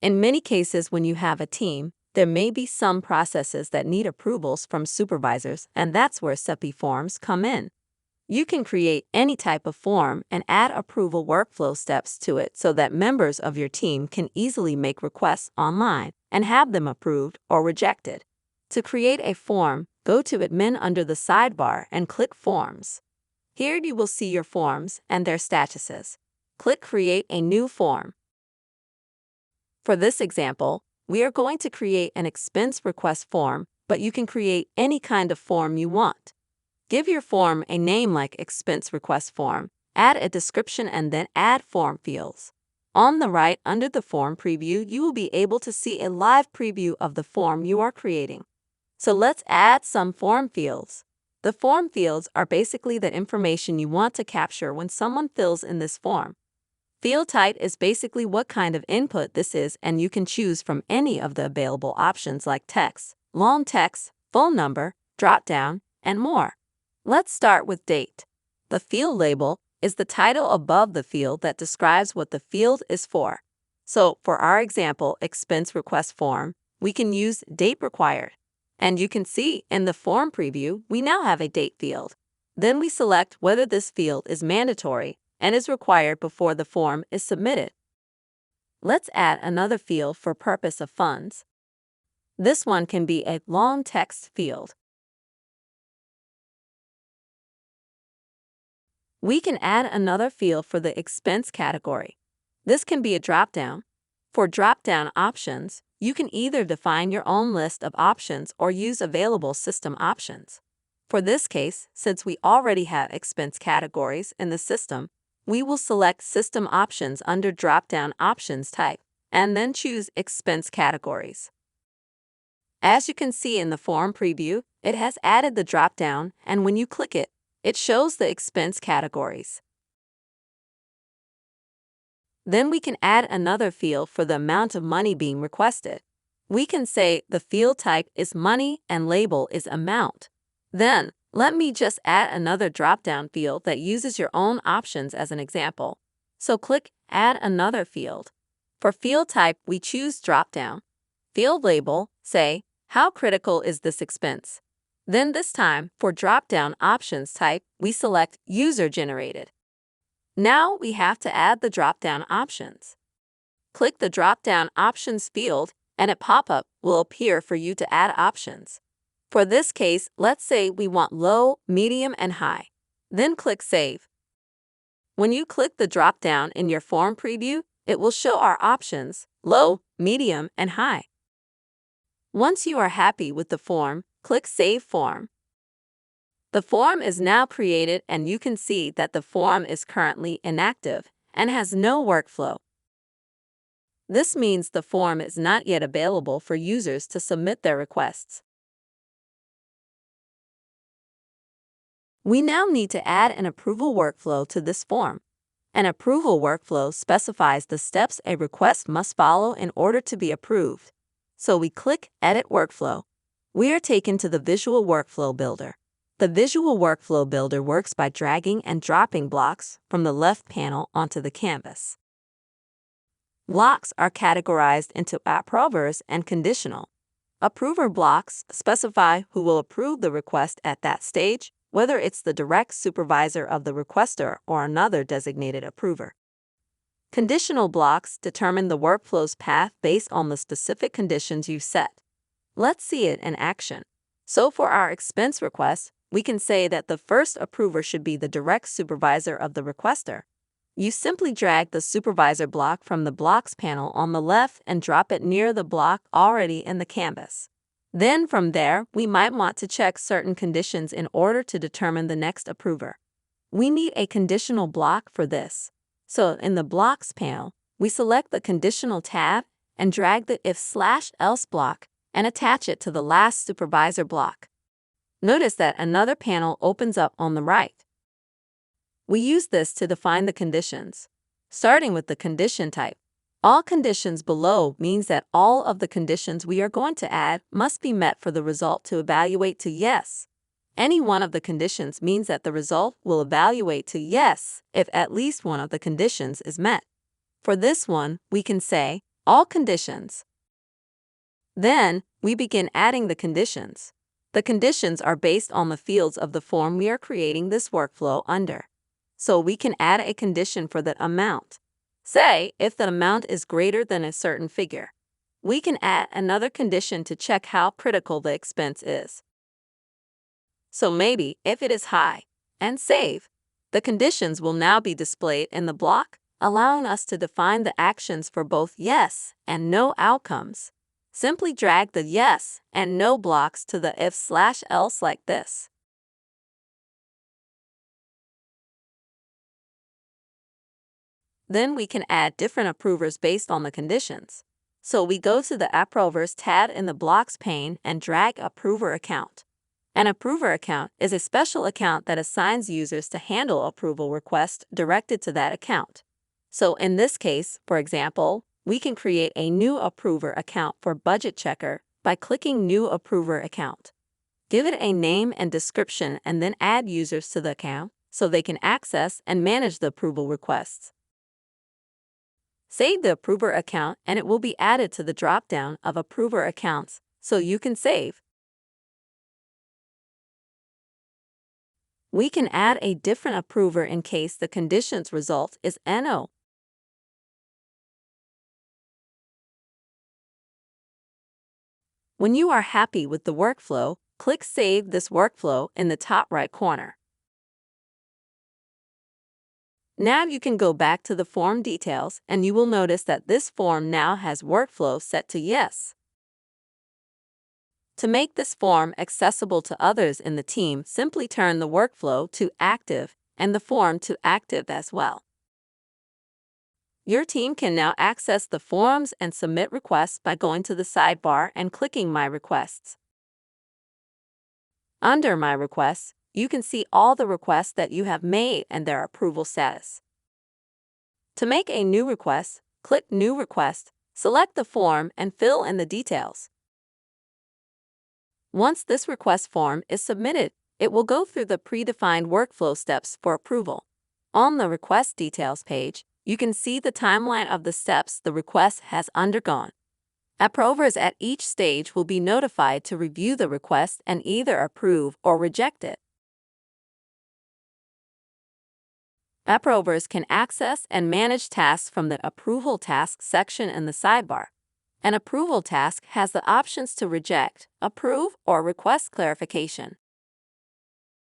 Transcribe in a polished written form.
In many cases, when you have a team, there may be some processes that need approvals from supervisors, and that's where Sepi forms come in. You can create any type of form and add approval workflow steps to it so that members of your team can easily make requests online and have them approved or rejected. To create a form, go to Admin under the sidebar and click Forms. Here you will see your forms and their statuses. Click Create a new form. For this example, we are going to create an expense request form, but you can create any kind of form you want. Give your form a name like Expense Request Form, add a description, and then add form fields. On the right, under the form preview, you will be able to see a live preview of the form you are creating. So let's add some form fields. The form fields are basically the information you want to capture when someone fills in this form. Field type is basically what kind of input this is, and you can choose from any of the available options like text, long text, phone number, drop-down, and more. Let's start with date. The field label is the title above the field that describes what the field is for. So for our example expense request form, we can use date required. And you can see in the form preview, we now have a date field. Then we select whether this field is mandatory and is required before the form is submitted. Let's add another field for purpose of funds. This one can be a long text field. We can add another field for the expense category. This can be a drop-down. For drop-down options, you can either define your own list of options or use available system options. For this case, since we already have expense categories in the system, we will select System Options under drop-down Options type, and then choose Expense Categories. As you can see in the form preview, it has added the drop-down, and when you click it, it shows the expense categories. Then we can add another field for the amount of money being requested. We can say the field type is money and label is amount. Then, let me just add another drop-down field that uses your own options as an example. So click Add another field. For field type, we choose drop-down. Field label, say, how critical is this expense? Then this time, for drop-down options type, we select User-Generated. Now we have to add the drop-down options. Click the drop-down options field, and a pop-up will appear for you to add options. For this case, let's say we want low, medium, and high. Then click Save. When you click the drop-down in your form preview, it will show our options, low, medium, and high. Once you are happy with the form, click Save Form. The form is now created, and you can see that the form is currently inactive and has no workflow. This means the form is not yet available for users to submit their requests. We now need to add an approval workflow to this form. An approval workflow specifies the steps a request must follow in order to be approved. So we click Edit Workflow. We are taken to the Visual Workflow Builder. The Visual Workflow Builder works by dragging and dropping blocks from the left panel onto the canvas. Blocks are categorized into approvers and conditional. Approver blocks specify who will approve the request at that stage, whether it's the direct supervisor of the requester or another designated approver. Conditional blocks determine the workflow's path based on the specific conditions you've set. Let's see it in action. So for our expense request, we can say that the first approver should be the direct supervisor of the requester. You simply drag the supervisor block from the Blocks panel on the left and drop it near the block already in the canvas. Then from there, we might want to check certain conditions in order to determine the next approver. We need a conditional block for this. So in the Blocks panel, we select the Conditional tab and drag the if/else block and attach it to the last supervisor block. Notice that another panel opens up on the right. We use this to define the conditions. Starting with the condition type. All conditions below means that all of the conditions we are going to add must be met for the result to evaluate to yes. Any one of the conditions means that the result will evaluate to yes if at least one of the conditions is met. For this one, we can say, all conditions. Then, we begin adding the conditions. The conditions are based on the fields of the form we are creating this workflow under. So we can add a condition for the amount. Say, if the amount is greater than a certain figure. We can add another condition to check how critical the expense is. So maybe, if it is high, and save, the conditions will now be displayed in the block, allowing us to define the actions for both yes and no outcomes. Simply drag the yes and no blocks to the if/else like this. Then we can add different approvers based on the conditions. So we go to the Approvers tab in the Blocks pane and drag Approver Account. An approver account is a special account that assigns users to handle approval requests directed to that account. So in this case, for example, we can create a new approver account for Budget Checker by clicking New Approver Account. Give it a name and description and then add users to the account so they can access and manage the approval requests. Save the approver account and it will be added to the drop-down of approver accounts so you can save. We can add a different approver in case the conditions result is NO. When you are happy with the workflow, click Save this workflow in the top right corner. Now you can go back to the form details and you will notice that this form now has workflow set to yes. To make this form accessible to others in the team, simply turn the workflow to active and the form to active as well. Your team can now access the forms and submit requests by going to the sidebar and clicking My Requests. Under My Requests, you can see all the requests that you have made and their approval status. To make a new request, click New Request, select the form, and fill in the details. Once this request form is submitted, it will go through the predefined workflow steps for approval. On the Request Details page, you can see the timeline of the steps the request has undergone. Approvers at each stage will be notified to review the request and either approve or reject it. Approvers can access and manage tasks from the Approval Tasks section in the sidebar. An approval task has the options to reject, approve, or request clarification.